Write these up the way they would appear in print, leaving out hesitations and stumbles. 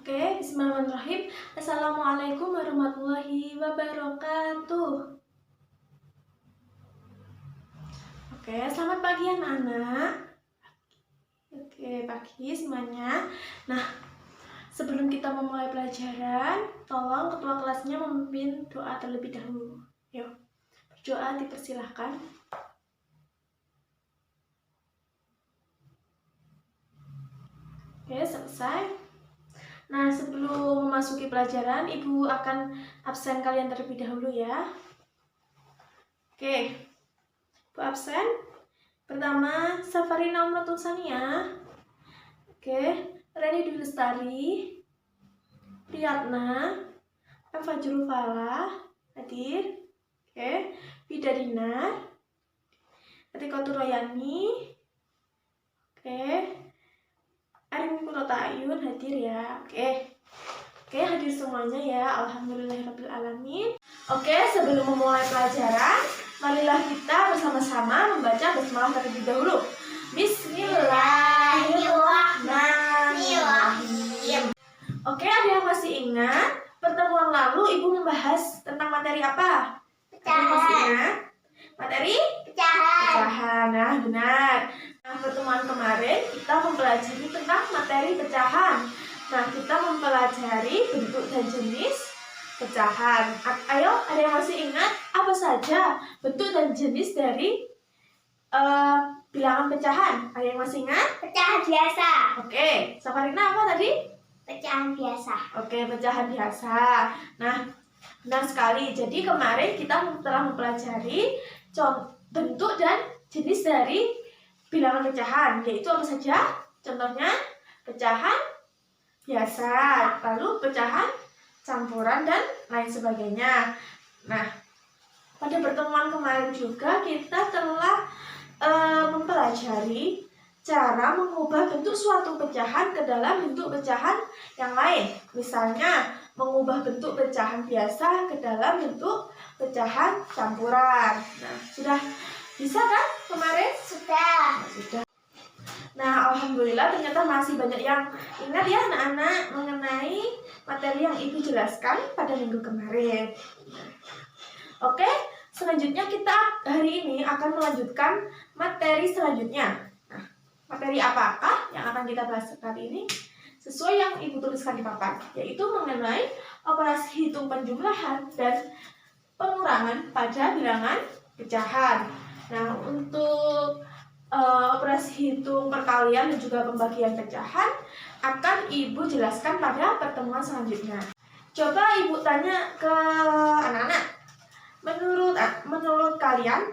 Oke, bismillahirrahmanirrahim. Assalamualaikum warahmatullahi wabarakatuh. Oke, selamat pagi anak-anak. Oke, pagi semuanya. Nah, sebelum kita memulai pelajaran, tolong ketua kelasnya memimpin doa terlebih dahulu. Yuk, berdoa dipersilahkan. Oke, selesai. Nah, sebelum memasuki pelajaran, Ibu akan absen kalian terlebih dahulu ya. Oke, Ibu absen. Pertama, Safarina Umratul Sania. Oke, Reni Dwi Lestari, Priyatna, Fajrul Falah, hadir. Oke, Bida Dinar, Rikotur Royani. Oke, Arin Purota Ayun hadir ya. Oke, hadir semuanya ya. Alhamdulillahirrahmanirrahim. Oke, sebelum memulai pelajaran, marilah kita bersama-sama membaca basmalah terlebih dahulu. Bismillahirrahmanirrahim. Oke, ada yang masih ingat? Pertemuan lalu Ibu membahas tentang materi apa? Pecahan. Masih ingat? Materi? Pecahan. Nah, benar. Nah, pertemuan kemarin kita mempelajari tentang materi pecahan. Nah, kita mempelajari bentuk dan jenis pecahan. Ayo, ada yang masih ingat apa saja bentuk dan jenis dari bilangan pecahan? Ada yang masih ingat? Pecahan biasa. Oke, Safarina apa tadi? Pecahan biasa. Oke, pecahan biasa. Nah, benar sekali. Jadi kemarin kita telah mempelajari bentuk dan jenis dari bilangan pecahan, yaitu apa saja? Contohnya pecahan biasa, lalu pecahan campuran dan lain sebagainya. Nah, pada pertemuan kemarin juga kita telah mempelajari cara mengubah bentuk suatu pecahan ke dalam bentuk pecahan yang lain. Misalnya, mengubah bentuk pecahan biasa ke dalam bentuk pecahan campuran. Nah, sudah bisa kan kemarin? Sudah. Nah, alhamdulillah ternyata masih banyak yang ingat ya anak-anak mengenai materi yang Ibu jelaskan pada minggu kemarin. Oke, selanjutnya kita hari ini akan melanjutkan materi selanjutnya. Nah, materi apakah yang akan kita bahas kali ini? Sesuai yang Ibu tuliskan di papan, yaitu mengenai operasi hitung penjumlahan dan pengurangan pada bilangan pecahan. Nah, untuk operasi hitung perkalian dan juga pembagian pecahan akan Ibu jelaskan pada pertemuan selanjutnya. Coba Ibu tanya ke anak-anak, menurut kalian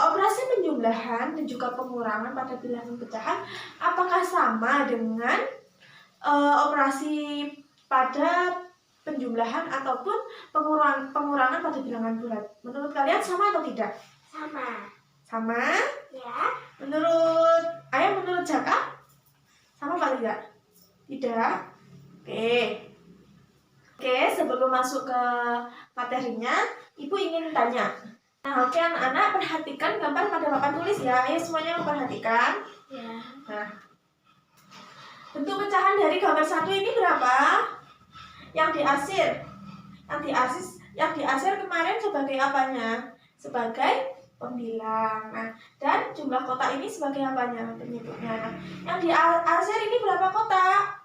operasi penjumlahan dan juga pengurangan pada bilangan pecahan apakah sama dengan operasi pada penjumlahan ataupun pengurangan pada bilangan bulat? Menurut kalian sama atau tidak? Sama. Sama? Ya. Menurut Jaka? Sama apa tidak? Tidak? Oke, sebelum masuk ke materinya, Ibu ingin tanya. Nah, oke anak-anak, perhatikan gambar pada papan tulis ya. Ayo semuanya memperhatikan. Ya. Nah, bentuk pecahan dari gambar 1 ini berapa? Yang diarsir kemarin sebagai apanya? Sebagai pembilang. Nah, dan jumlah kotak ini sebagai apanya? Penyebutnya. Nah, yang diarsir ini berapa kotak?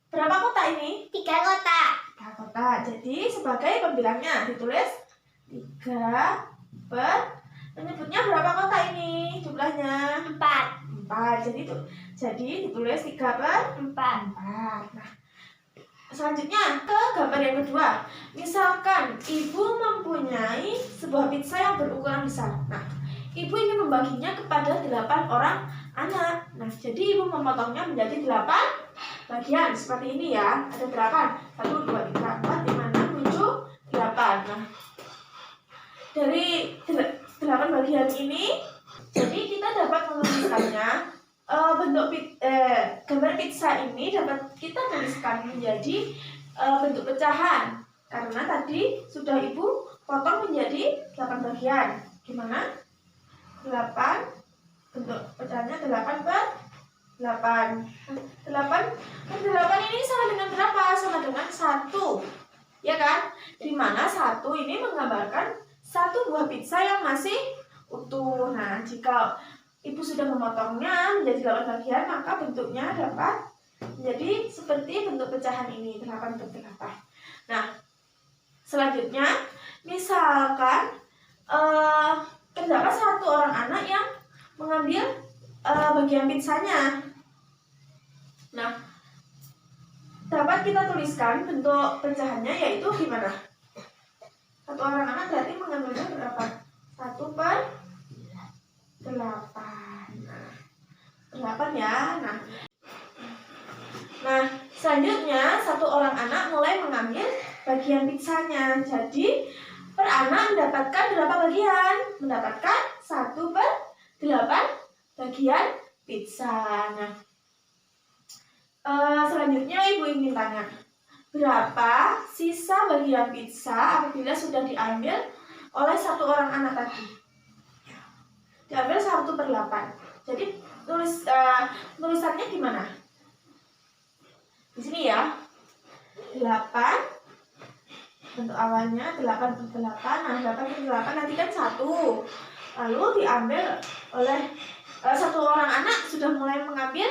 Berapa kotak ini? 3 kotak. 3 kotak. Jadi sebagai pembilangnya ditulis 3 per, penyebutnya berapa kotak ini? Jumlahnya 4. Jadi ditulis 3 per 4. Nah, selanjutnya ke gambar yang kedua. Misalkan Ibu mempunyai sebuah pizza yang berukuran besar. Nah, Ibu ingin membaginya kepada 8 orang anak. Nah, jadi Ibu memotongnya menjadi 8 bagian seperti ini ya. Ada 8. 1, 2, 3, 4, 5, 6, 7, 8. Nah, dari 8 bagian ini, jadi kita dapat menuliskannya. Gambar pizza ini dapat kita tuliskan menjadi bentuk pecahan karena tadi sudah Ibu potong menjadi 8 bagian. Gimana? 8, bentuk pecahannya 8 per 8. 8 ini sama dengan berapa? Sama dengan 1. Ya kan? Di mana 1 ini menggambarkan 1 buah pizza yang masih utuh. Nah, jika Ibu sudah memotongnya menjadi 8 bagian, maka bentuknya dapat menjadi seperti bentuk pecahan ini, 8/8. Nah, selanjutnya, misalkan terdapat 1 orang anak yang mengambil bagian pizzanya. Nah, dapat kita tuliskan bentuk pecahannya yaitu gimana? 1 orang anak berarti mengambilnya berapa? 1/8. Nah, 8 ya. Nah, selanjutnya 1 orang anak mulai mengambil bagian pizzanya. Jadi, per anak mendapatkan berapa bagian? Mendapatkan 1/8 bagian pizza. Nah, selanjutnya Ibu ingin tanya, berapa sisa bagian pizza apabila sudah diambil oleh 1 orang anak tadi? Diambil 1/8. Jadi tulisannya gimana? Di sini ya, 8 bentuk awalnya 8/8. Nah, 8/8 nanti kan 1. Lalu diambil oleh 1 orang anak sudah mulai mengambil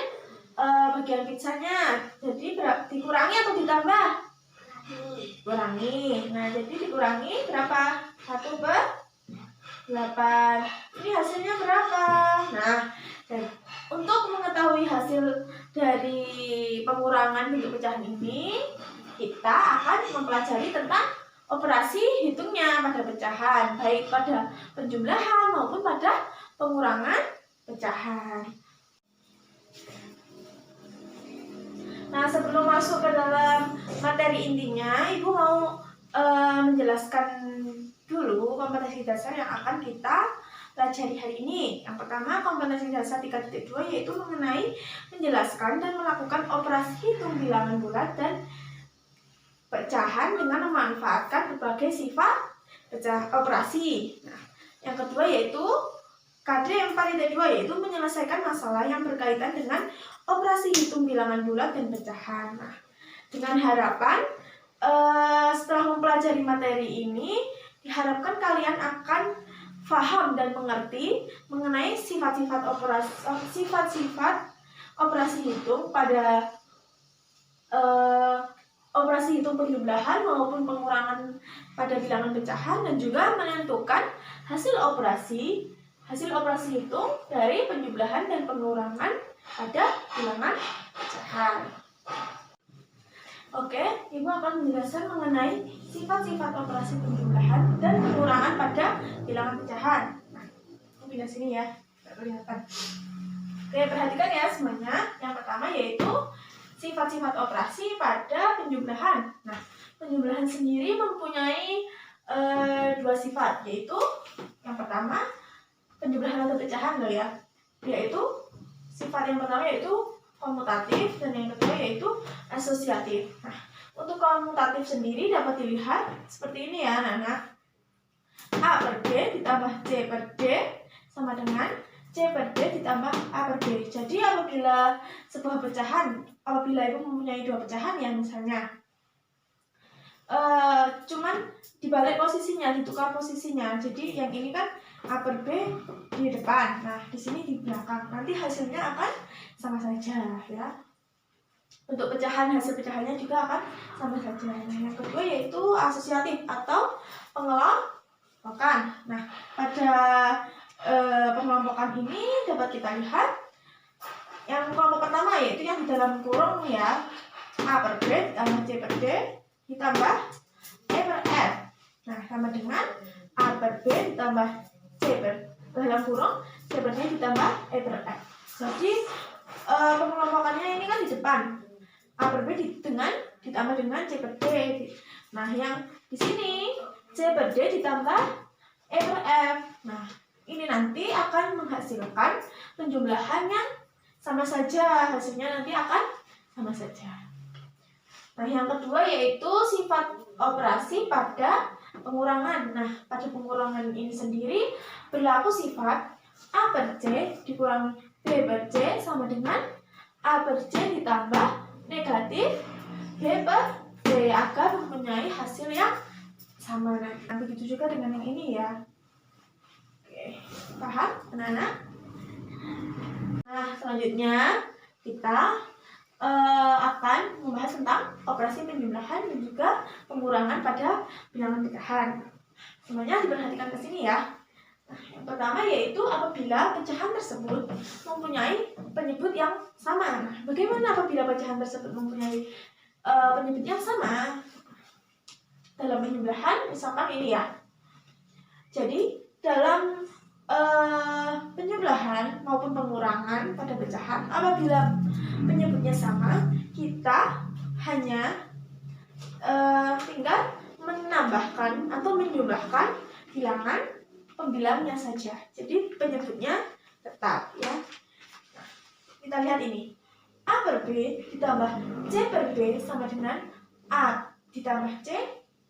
bagian pizzanya. Jadi dikurangi atau ditambah? Kurangi. Nah, jadi dikurangi berapa? 1/8. Ini hasilnya berapa? Nah, untuk mengetahui hasil dari pengurangan bentuk pecahan ini, kita akan mempelajari tentang operasi hitungnya pada pecahan, baik pada penjumlahan maupun pada pengurangan pecahan. Nah, sebelum masuk ke dalam materi intinya, Ibu mau menjelaskan dulu kompetensi dasar yang akan kita pelajari hari ini. Yang pertama, kompetensi dasar 3.2 yaitu mengenai menjelaskan dan melakukan operasi hitung bilangan bulat dan pecahan dengan memanfaatkan berbagai sifat operasi. Nah, yang kedua yaitu KD 4.2 yaitu menyelesaikan masalah yang berkaitan dengan operasi hitung bilangan bulat dan pecahan. Nah, dengan harapan setelah mempelajari materi ini, diharapkan kalian akan paham dan mengerti mengenai sifat-sifat operasi hitung pada operasi hitung penjumlahan maupun pengurangan pada bilangan pecahan, dan juga menentukan hasil operasi hitung dari penjumlahan dan pengurangan pada bilangan pecahan. Oke, Ibu akan menjelaskan mengenai sifat-sifat operasi penjumlahan dan pengurangan pada bilangan pecahan. Nah, ini pindah sini ya, nggak kelihatan. Oke, perhatikan ya semuanya. Yang pertama yaitu sifat-sifat operasi pada penjumlahan. Nah, penjumlahan sendiri mempunyai 2 sifat, yaitu yang pertama penjumlahan atau pecahan loh ya, yaitu sifat yang pertama yaitu komutatif dan yang kedua yaitu asosiatif. Nah, untuk komutatif sendiri dapat dilihat seperti ini ya anak-anak. A per B ditambah C per D sama dengan C per D ditambah A per B. Jadi apabila sebuah pecahan, apabila Ibu mempunyai 2 pecahan ya misalnya, cuman dibalik posisinya, ditukar posisinya. Jadi yang ini kan A per B di depan, nah di sini di belakang. Nanti hasilnya akan sama saja ya. Untuk pecahan, hasil pecahannya juga akan sama saja. Nah, yang kedua yaitu asosiatif atau pengelompokan. Nah, pada pengelompokan ini dapat kita lihat yang kelompok pertama yaitu yang di dalam kurung ya, A per B ditambah C per D ditambah E per F. Nah, sama dengan A per B ditambah C per dalam kurung C per D ditambah E per F. Jadi pengelompokannya ini kan di depan, A per B ditambah dengan C per D. Nah, yang di sini C per D ditambah E per F. Nah, ini nanti akan menghasilkan penjumlahan yang sama saja, hasilnya nanti akan sama saja. Nah, yang kedua yaitu sifat operasi pada pengurangan. Nah, pada pengurangan ini sendiri berlaku sifat A per C dikurangi B per C sama dengan A per C ditambah negatif B per D agar mempunyai hasil yang sama. Nah, begitu juga dengan yang ini ya. Oke, paham anak-anak? Nah, selanjutnya kita akan membahas tentang operasi penjumlahan dan juga pengurangan pada bilangan pecahan. Semuanya diperhatikan ke sini ya. Nah, yang pertama yaitu apabila pecahan tersebut mempunyai penyebut yang sama. Nah, bagaimana apabila pecahan tersebut mempunyai penyebut yang sama? Dalam penjumlahan, misalkan ini ya. Jadi, dalam penjumlahan maupun pengurangan pada pecahan, apabila penyebutnya sama, kita hanya tinggal menambahkan atau menjumlahkan bilangan pembilangnya saja. Jadi penyebutnya tetap ya. Nah, kita lihat ini. A per B ditambah C per B sama dengan A ditambah C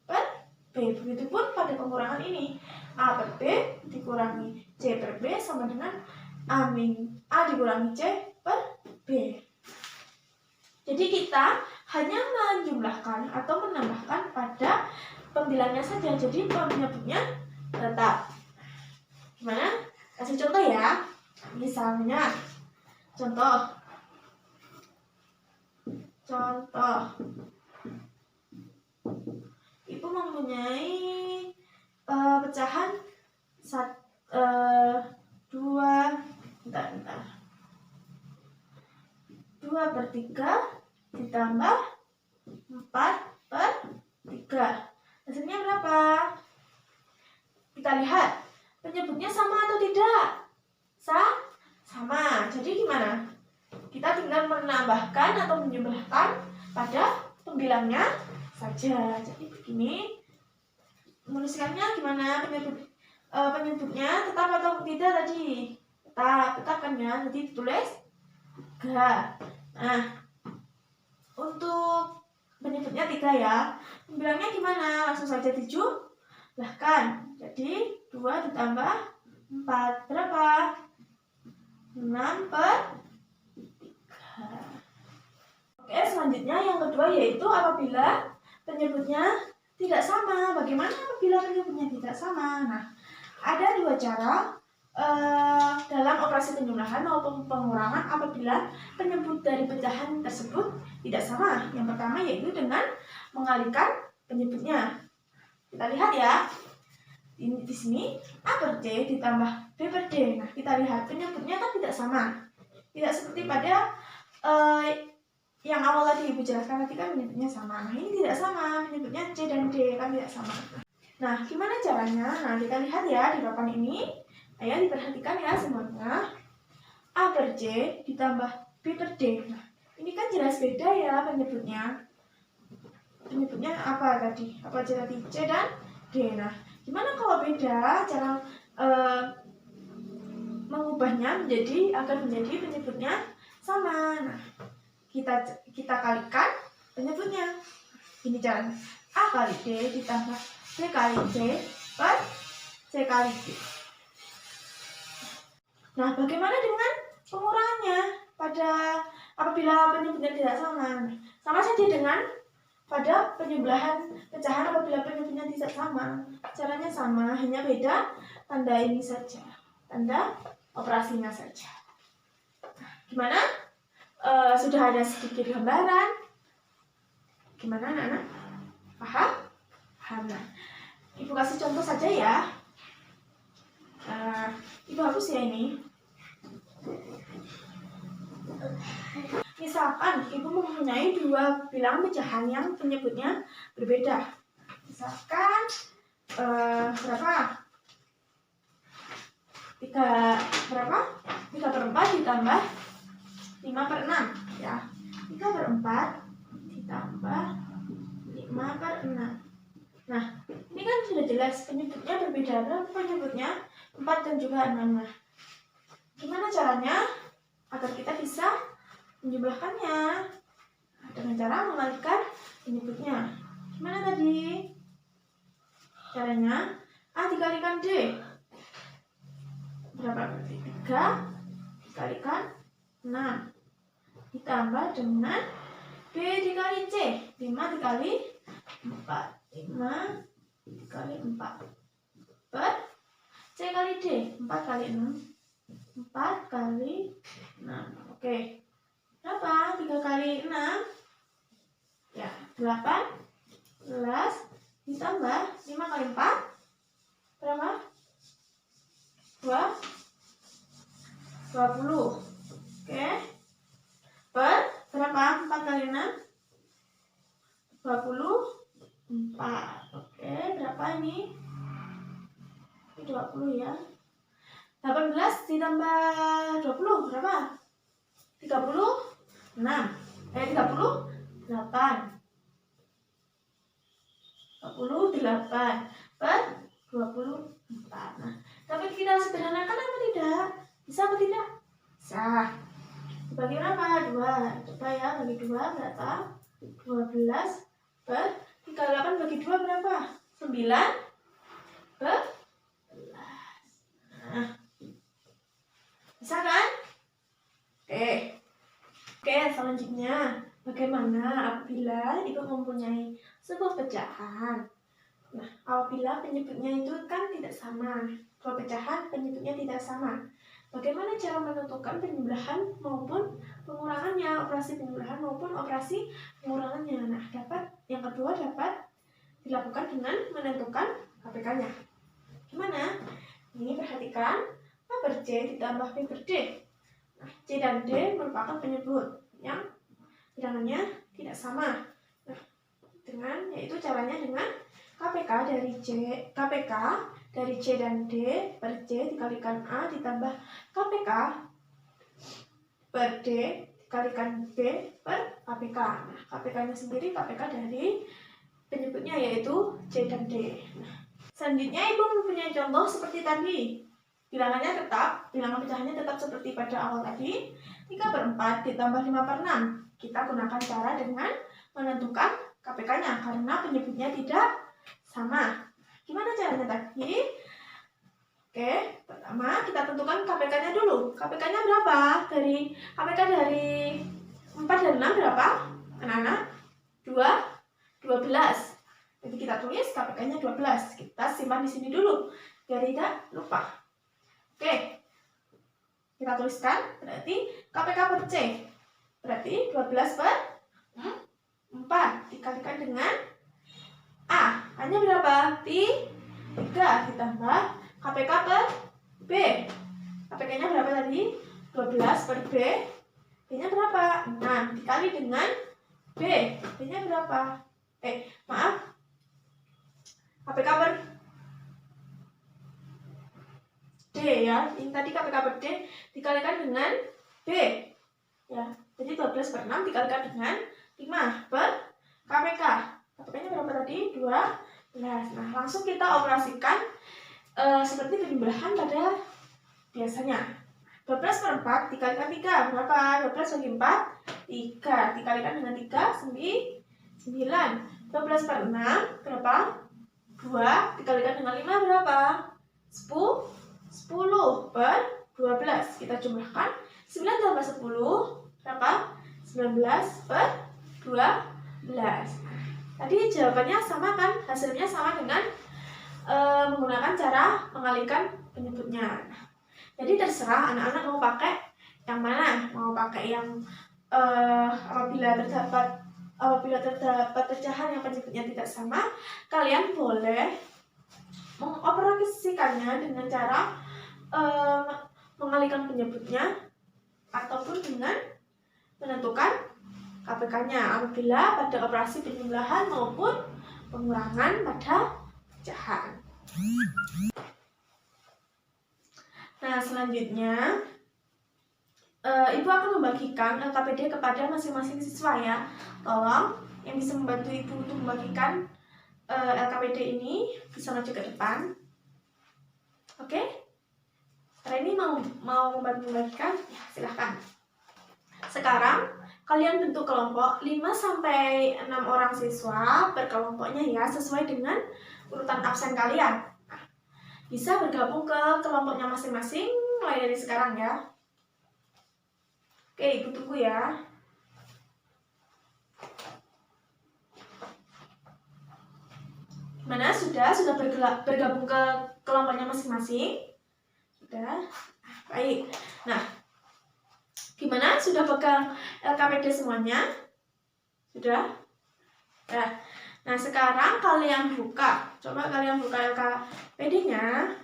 per B. Begitupun pada pengurangan ini. A per B dikurangi C per B sama dengan A dikurangi C per B. Jadi kita hanya menjumlahkan atau menambahkan pada pembilangnya saja. Jadi penyebutnya tetap. Gimana? Kasih contoh ya. Misalnya, contoh. Ibu mempunyai pecahan 2 per 3 ditambah 4 per 3. Hasilnya berapa? Kita lihat. Penyebutnya sama atau tidak? Sama. Jadi gimana? Kita tinggal menambahkan atau menjumlahkan pada pembilangnya saja. Jadi begini. Menuliskannya gimana? Penyebutnya tetap atau tidak tadi? Tetap kan ya. Jadi ditulis enggak. Nah, untuk penyebutnya 3 ya. Pembilangnya gimana? Langsung saja dijumlahkan. Jadi 2 ditambah 4 berapa? 6 per 3. Oke, selanjutnya yang kedua yaitu apabila penyebutnya tidak sama. Bagaimana apabila penyebutnya tidak sama? Nah, ada 2 cara dalam operasi penjumlahan maupun pengurangan apabila penyebut dari pecahan tersebut tidak sama. Yang pertama yaitu dengan mengalihkan penyebutnya. Kita lihat ya. Di sini A per C ditambah B per D. Nah, kita lihat penyebutnya kan tidak sama. Tidak seperti pada yang awal tadi Ibu jelaskan tadi kan penyebutnya sama. Nah, ini tidak sama. Penyebutnya C dan D kan tidak sama. Nah, gimana caranya? Nah, kita lihat ya di papan ini. Ayo diperhatikan ya semuanya. A per C ditambah B per D. Nah, ini kan jelas beda ya penyebutnya. Penyebutnya apa tadi? Apa aja tadi? C dan D. Nah, gimana kalau beda cara mengubahnya agar menjadi penyebutnya sama? Nah, kita kalikan penyebutnya. Ini caranya. A kali D ditambah B kali C per C kali D. Nah, bagaimana dengan pengurangannya apabila penyebutnya tidak sama? Sama saja dengan pada penjumlahan pecahan apabila penyebutnya tidak sama. Caranya sama, hanya beda tanda ini saja. Tanda operasinya saja. Gimana? Sudah ada sedikit gambaran. Gimana anak-anak? Paham? Paham. Nah, Ibu kasih contoh saja ya. Ibu hapus ya ini. Misalkan Ibu mempunyai 2 bilangan pecahan yang penyebutnya berbeda. Misalkan berapa? 3 per 4 ditambah 5 per 6 ya. 3 per 4 ditambah 5 per 6. Nah, ini kan sudah jelas penyebutnya berbeda. Berapa penyebutnya? 4 dan juga 6. Nah, gimana caranya agar kita bisa menjumlahkannya? Dengan cara mengalihkan penyebutnya. Gimana tadi? Caranya A dikalikan D. Berapa berarti? 3 dikalikan 6. ditambah dengan B dikali C. 5 dikali 4. 5 dikali 4 per C kali D. 4 kali 6. 4 kali 6. Oke. Berapa? 3 kali 6. Ya, 18 ditambah 5 kali 4. Berapa? 20. Oke. Per berapa? 4 kali 6. 24. Oke, berapa ini? Ini 20 ya. 18 ditambah 20 berapa? 36. 38. 38 per 24. Nah, dapat kita sederhanakan apa tidak? Bisa apa tidak? Bisa. Bagi berapa? 2. Coba ya, bagi 2 berapa? 12 per 38 bagi 2 berapa? 9 per 11. Nah, bisa kan? Oke, selanjutnya bagaimana apabila Ibu mempunyai sebuah pecahan? Nah, apabila penyebutnya itu kan tidak sama, dua pecahan penyebutnya tidak sama. Bagaimana cara menentukan penjumlahan maupun pengurangannya, operasi penjumlahan maupun operasi pengurangannya? Nah, yang kedua dapat dilakukan dengan menentukan KPK-nya. Gimana? Ini perhatikan, A per C ditambah B per D. Nah, C dan D merupakan penyebut yang bilangannya tidak sama. Nah, yaitu caranya dengan KPK dari C dan D per C dikalikan A ditambah KPK per D dikalikan B per KPK. Nah, KPK-nya sendiri KPK dari penyebutnya yaitu C dan D. Nah, selanjutnya Ibu mempunyai contoh seperti tadi. Bilangan pecahannya tetap seperti pada awal tadi. 3/4 ditambah 5/6. Kita gunakan cara dengan menentukan KPK-nya karena penyebutnya tidak sama. Gimana caranya tadi? Oke, pertama kita tentukan KPK-nya dulu. KPK-nya berapa? KPK dari 4 dan 6 berapa? Anak-anak? 12. Jadi kita tulis KPK-nya 12. Kita simpan di sini dulu biar tidak lupa. Oke. Kita tuliskan berarti KPK per C. Berarti 12 per 4 dikalikan dengan A. A-nya berapa? 3 ditambah KPK per B. KPK-nya berapa tadi? 12 per B. B-nya berapa? 6 dikali dengan B. B-nya berapa? KPK per D ya. Ini tadi KPK per D dikalikan dengan B. Ya. Jadi 12 per 6 dikalikan dengan 5 per KPK. KPK-nya berapa tadi? 12. Nah, langsung kita operasikan seperti penjumlahan pada biasanya. 12 per 4 dikalikan 3 berapa? 12 bagi 4 3 dikalikan dengan 3 9. 12 per 6 berapa? 2 dikalikan dengan 5 berapa? 10 per 12. Kita jumlahkan 9 tambah 10 berapa? 19 per 12. Tadi jawabannya sama kan? Hasilnya sama dengan menggunakan cara mengalihkan penyebutnya. Jadi terserah anak-anak mau pakai yang mana. Mau pakai yang apabila terdapat pecahan yang penyebutnya tidak sama, kalian boleh mengoperasikannya dengan cara mengalihkan penyebutnya ataupun dengan menentukan KPK-nya apabila pada operasi penjumlahan maupun pengurangan pada pecahan. Nah, selanjutnya Ibu akan membagikan LKPD kepada masing-masing siswa ya. Tolong yang bisa membantu Ibu untuk membagikan LKPD ini bisa maju ke depan. Oke? Setelah ini mau membantu membagikan, ya silahkan. Sekarang kalian bentuk kelompok 5-6 orang siswa per kelompoknya ya, sesuai dengan urutan absen kalian. Nah, bisa bergabung ke kelompoknya masing-masing mulai dari sekarang ya. Oke, Ibu tunggu ya. Mana sudah bergabung ke kelompoknya masing-masing? Sudah. Baik. Nah, gimana? Sudah pegang LKPD semuanya? Sudah? Nah, sekarang kalian buka. Coba kalian buka LKPD-nya.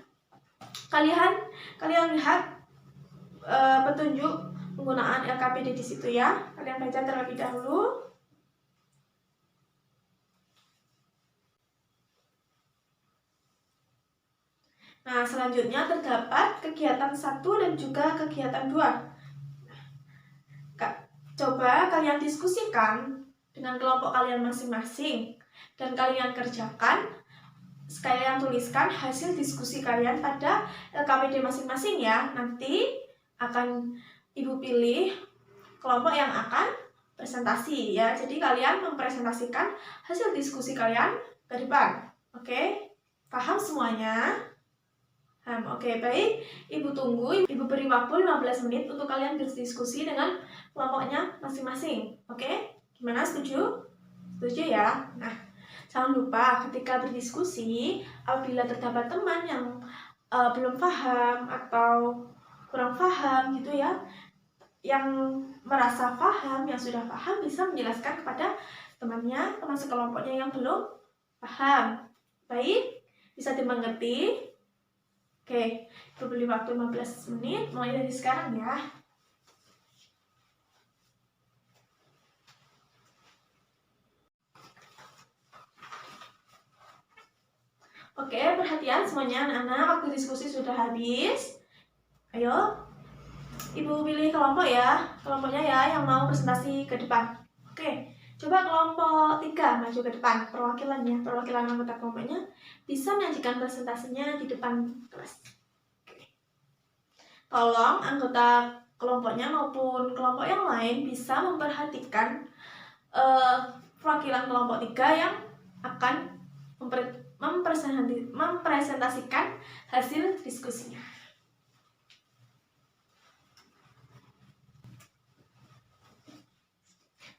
Kalian lihat petunjuk penggunaan LKPD di situ ya. Kalian baca terlebih dahulu. Nah, selanjutnya terdapat kegiatan 1 dan juga kegiatan 2. Coba kalian diskusikan dengan kelompok kalian masing-masing dan kalian kerjakan. Sekalian tuliskan hasil diskusi kalian pada LKPD masing-masing ya. Nanti akan Ibu pilih kelompok yang akan presentasi ya. Jadi kalian mempresentasikan hasil diskusi kalian ke depan. Oke? Paham semuanya? Oke, baik. Ibu tunggu, Ibu beri waktu 15 menit untuk kalian berdiskusi dengan kelompoknya masing-masing. Oke? Gimana, setuju? Setuju ya? Nah, jangan lupa ketika berdiskusi, apabila terdapat teman yang belum paham atau kurang paham gitu ya, yang merasa paham, yang sudah paham bisa menjelaskan kepada temannya, teman sekelompoknya yang belum paham. Baik? Bisa dimengerti? Oke, Ibu beri waktu 15 menit mulai dari sekarang ya. Oke, perhatian semuanya anak-anak, waktu diskusi sudah habis. Ayo, Ibu pilih kelompok ya, kelompoknya ya yang mau presentasi ke depan. Oke, coba kelompok 3 maju ke depan, perwakilan anggota kelompoknya bisa menyajikan presentasinya di depan kelas. Tolong anggota kelompoknya maupun kelompok yang lain bisa memperhatikan perwakilan kelompok 3 yang akan mempresentasikan hasil diskusinya.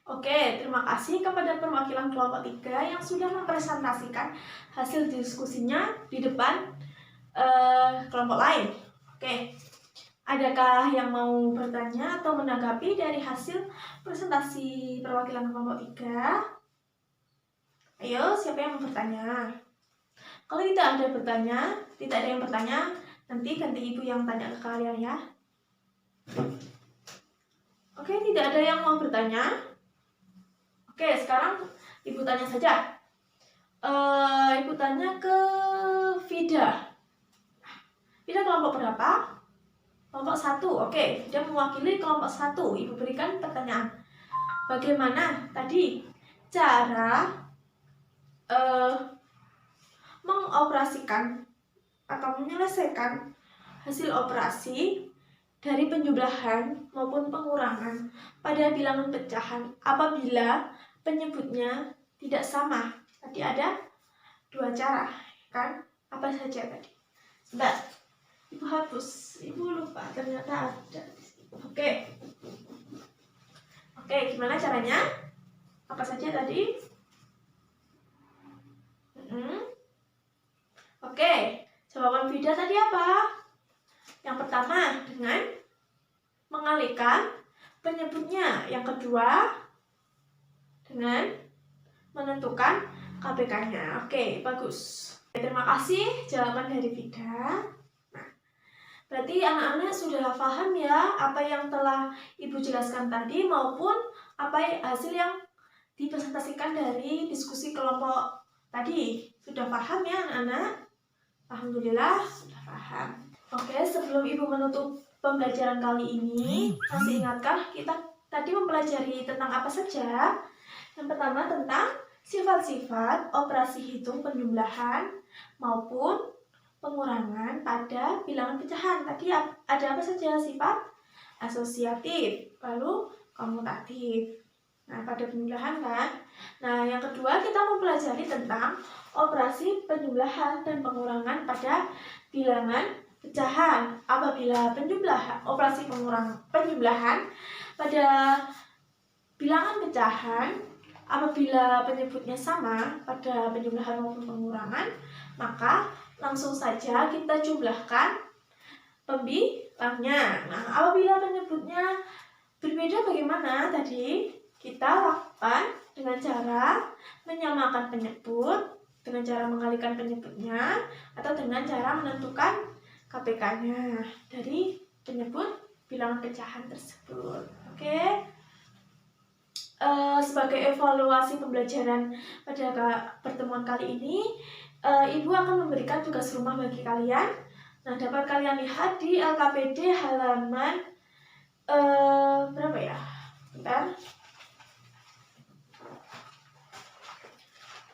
Oke, terima kasih kepada perwakilan kelompok 3 yang sudah mempresentasikan hasil diskusinya di depan kelompok lain. Oke. Adakah yang mau bertanya atau menanggapi dari hasil presentasi perwakilan kelompok 3? Ayo, siapa yang mau bertanya? Kalau tidak ada yang bertanya, nanti ganti Ibu yang tanya ke kalian ya. Oke, tidak ada yang mau bertanya. Oke, sekarang Ibu tanya saja. Ibu tanya ke Vida. Vida kelompok berapa? Kelompok 1, oke. Dia mewakili kelompok 1. Ibu berikan pertanyaan. Bagaimana tadi cara mengoperasikan atau menyelesaikan hasil operasi dari penjumlahan maupun pengurangan pada bilangan pecahan apabila penyebutnya tidak sama? Tadi ada 2 cara, kan? Apa saja tadi? Sebentar. Ibu hapus, Ibu lupa ternyata ada. Oke, gimana caranya? Apa saja tadi? Oke, jawaban Vida tadi apa? Yang pertama dengan mengalihkan penyebutnya. Yang kedua dengan menentukan KPK-nya. Oke, bagus. Terima kasih jawaban dari Vida. Berarti anak-anak sudah paham ya apa yang telah Ibu jelaskan tadi maupun apa hasil yang dipresentasikan dari diskusi kelompok tadi. Sudah paham ya anak-anak? Alhamdulillah sudah paham. Oke, sebelum Ibu menutup pembelajaran kali ini, masih ingatkah kita tadi mempelajari tentang apa saja? Yang pertama tentang sifat-sifat operasi hitung penjumlahan maupun pengurangan pada bilangan pecahan. Tadi ada apa saja? Sifat asosiatif, lalu komutatif. Nah, pada penjumlahan kan. Nah, yang kedua kita mempelajari tentang operasi penjumlahan dan pengurangan pada bilangan pecahan. Apabila penjumlahan pada bilangan pecahan apabila penyebutnya sama pada penjumlahan maupun pengurangan, maka langsung saja kita jumlahkan pembilangnya. Nah, apabila penyebutnya berbeda bagaimana tadi? Kita lakukan dengan cara menyamakan penyebut, dengan cara mengalihkan penyebutnya, atau dengan cara menentukan KPK-nya dari penyebut bilangan pecahan tersebut. Oke. Sebagai evaluasi pembelajaran pada pertemuan kali ini, Ibu akan memberikan tugas rumah bagi kalian. Nah, dapat kalian lihat di LKPD halaman berapa ya? Bentar.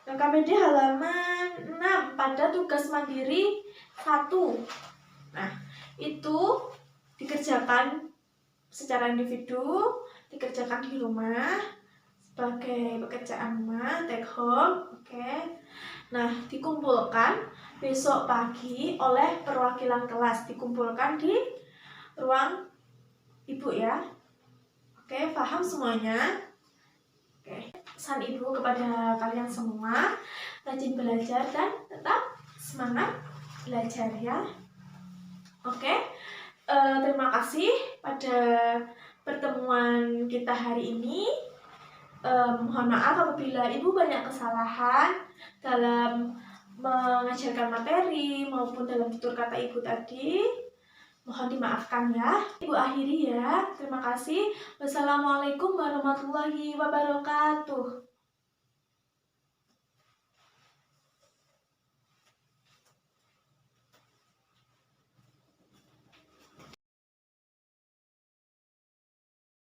LKPD halaman 6 pada tugas mandiri 1. Nah, itu dikerjakan secara individu, dikerjakan di rumah sebagai pekerjaan rumah, take home, oke. Nah, dikumpulkan besok pagi oleh perwakilan kelas, dikumpulkan di ruang Ibu ya. Oke, paham semuanya? Oke, pesan Ibu kepada kalian semua, rajin belajar dan tetap semangat belajar ya. Oke, terima kasih pada pertemuan kita hari ini. Mohon maaf apabila Ibu banyak kesalahan dalam mengajarkan materi maupun dalam tutur kata Ibu tadi. Mohon dimaafkan ya. Ibu akhiri ya. Terima kasih. Wassalamualaikum warahmatullahi wabarakatuh.